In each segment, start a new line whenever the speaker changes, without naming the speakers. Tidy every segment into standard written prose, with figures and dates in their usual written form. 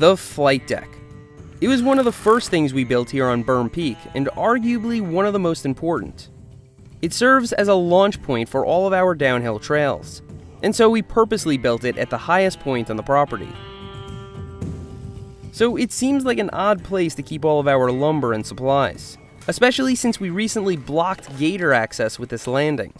The flight deck. It was one of the first things we built here on Berm Peak, and arguably one of the most important. It serves as a launch point for all of our downhill trails, and so we purposely built it at the highest point on the property. So it seems like an odd place to keep all of our lumber and supplies, especially since we recently blocked Gator access with this landing.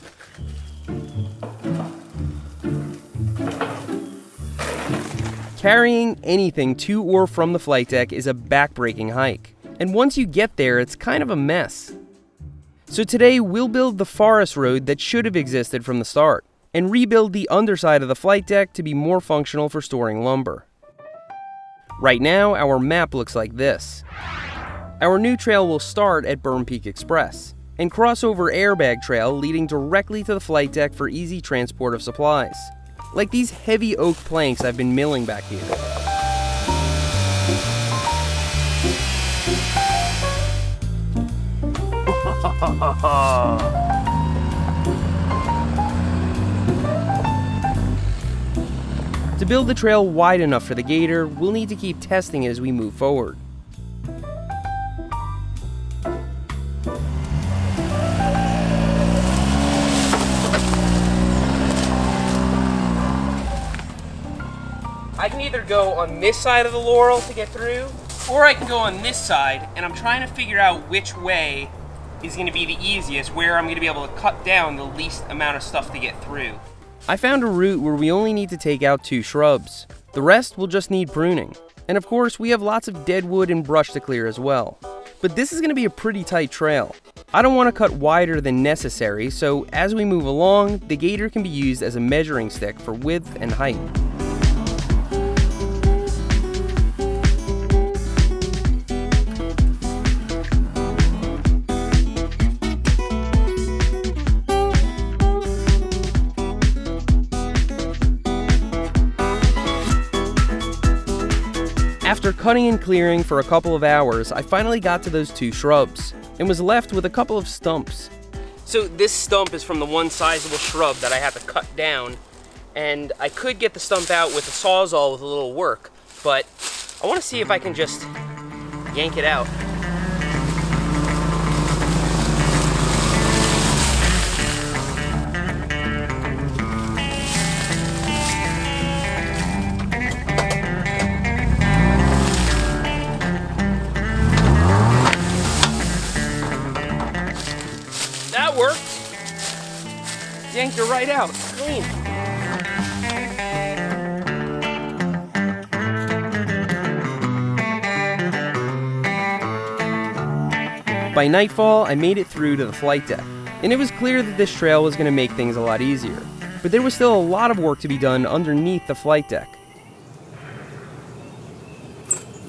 Carrying anything to or from the flight deck is a back-breaking hike, and once you get there, it's kind of a mess. So today, we'll build the forest road that should have existed from the start, and rebuild the underside of the flight deck to be more functional for storing lumber. Right now, our map looks like this. Our new trail will start at Berm Peak Express, and cross over Airbag Trail leading directly to the flight deck for easy transport of supplies, like these heavy oak planks I've been milling back here. To build the trail wide enough for the Gator, we'll need to keep testing it as we move forward. I can either go on this side of the laurel to get through, or I can go on this side, and I'm trying to figure out which way is going to be the easiest, where I'm going to be able to cut down the least amount of stuff to get through. I found a route where we only need to take out 2 shrubs. The rest will just need pruning. And of course, we have lots of dead wood and brush to clear as well. But this is going to be a pretty tight trail. I don't want to cut wider than necessary, so as we move along, the Gator can be used as a measuring stick for width and height. After cutting and clearing for a couple of hours, I finally got to those 2 shrubs, and was left with a couple of stumps. So this stump is from the one sizable shrub that I had to cut down, and I could get the stump out with a sawzall with a little work, but I want to see if I can just yank it out. That worked. Yanked her right out. Clean. By nightfall, I made it through to the flight deck, and it was clear that this trail was going to make things a lot easier. But there was still a lot of work to be done underneath the flight deck.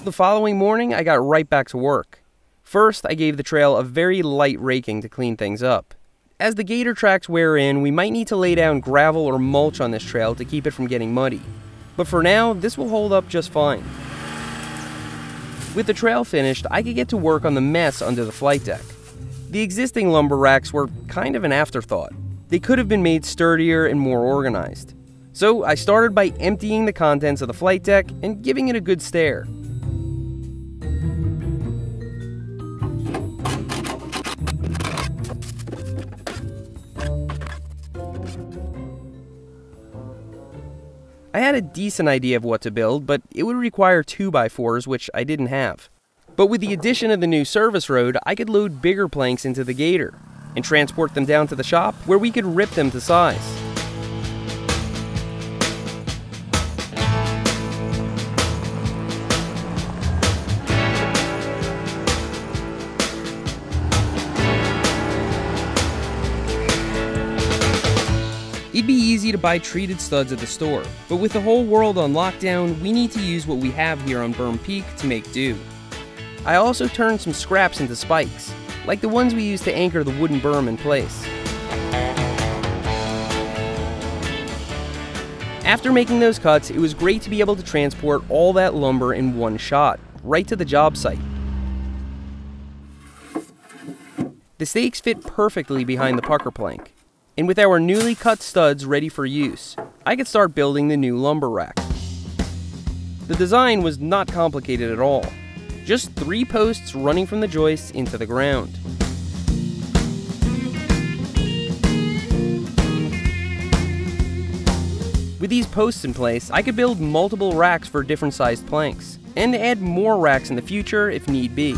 The following morning, I got right back to work. First, I gave the trail a very light raking to clean things up. As the Gator tracks wear in, we might need to lay down gravel or mulch on this trail to keep it from getting muddy. But for now, this will hold up just fine. With the trail finished, I could get to work on the mess under the flight deck. The existing lumber racks were kind of an afterthought. They could have been made sturdier and more organized. So I started by emptying the contents of the flight deck and giving it a good stare. I had a decent idea of what to build, but it would require 2x4s, which I didn't have. But with the addition of the new service road, I could load bigger planks into the Gator, and transport them down to the shop, where we could rip them to size. It'd be easy to buy treated studs at the store, but with the whole world on lockdown, we need to use what we have here on Berm Peak to make do. I also turned some scraps into spikes, like the ones we used to anchor the wooden berm in place. After making those cuts, it was great to be able to transport all that lumber in one shot, right to the job site. The stakes fit perfectly behind the pucker plank, and with our newly cut studs ready for use, I could start building the new lumber rack. The design was not complicated at all. Just 3 posts running from the joists into the ground. With these posts in place, I could build multiple racks for different sized planks, and add more racks in the future if need be.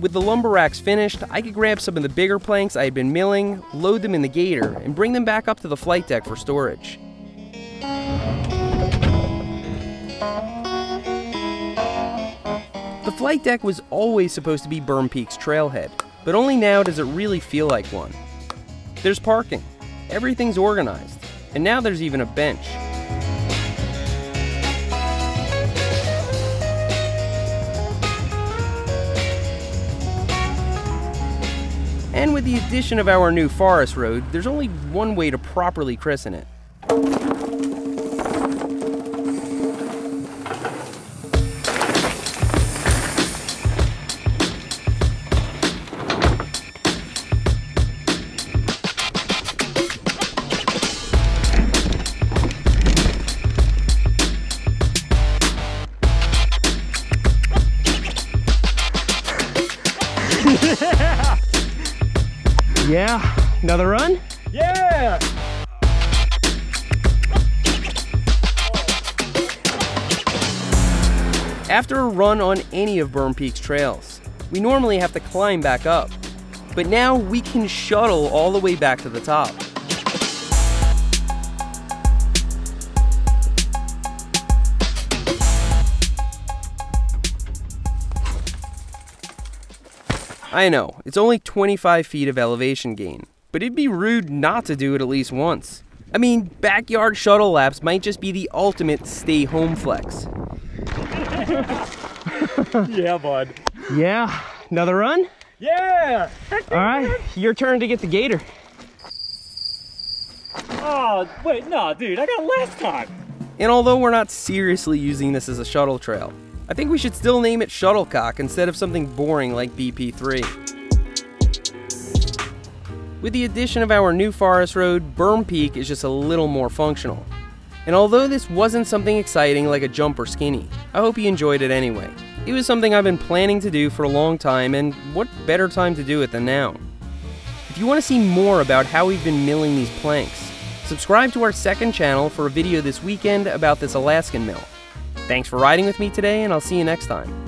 With the lumber racks finished, I could grab some of the bigger planks I had been milling, load them in the Gator, and bring them back up to the flight deck for storage. The flight deck was always supposed to be Berm Peak's trailhead, but only now does it really feel like one. There's parking, everything's organized, and now there's even a bench. And with the addition of our new forest road, there's only one way to properly christen it. Yeah, another run?
Yeah!
After a run on any of Berm Peak's trails, we normally have to climb back up. But now we can shuttle all the way back to the top. I know, it's only 25 feet of elevation gain, but it'd be rude not to do it at least once. I mean, backyard shuttle laps might just be the ultimate stay-home flex.
Yeah, bud.
Yeah, another run?
Yeah!
Alright, your turn to get the Gator.
Oh, wait, no, dude, I got it last time.
And although we're not seriously using this as a shuttle trail, I think we should still name it Shuttlecock instead of something boring like BP3. With the addition of our new forest road, Berm Peak is just a little more functional. And although this wasn't something exciting like a jump or skinny, I hope you enjoyed it anyway. It was something I've been planning to do for a long time, and what better time to do it than now? If you want to see more about how we've been milling these planks, subscribe to our second channel for a video this weekend about this Alaskan mill. Thanks for riding with me today, and I'll see you next time.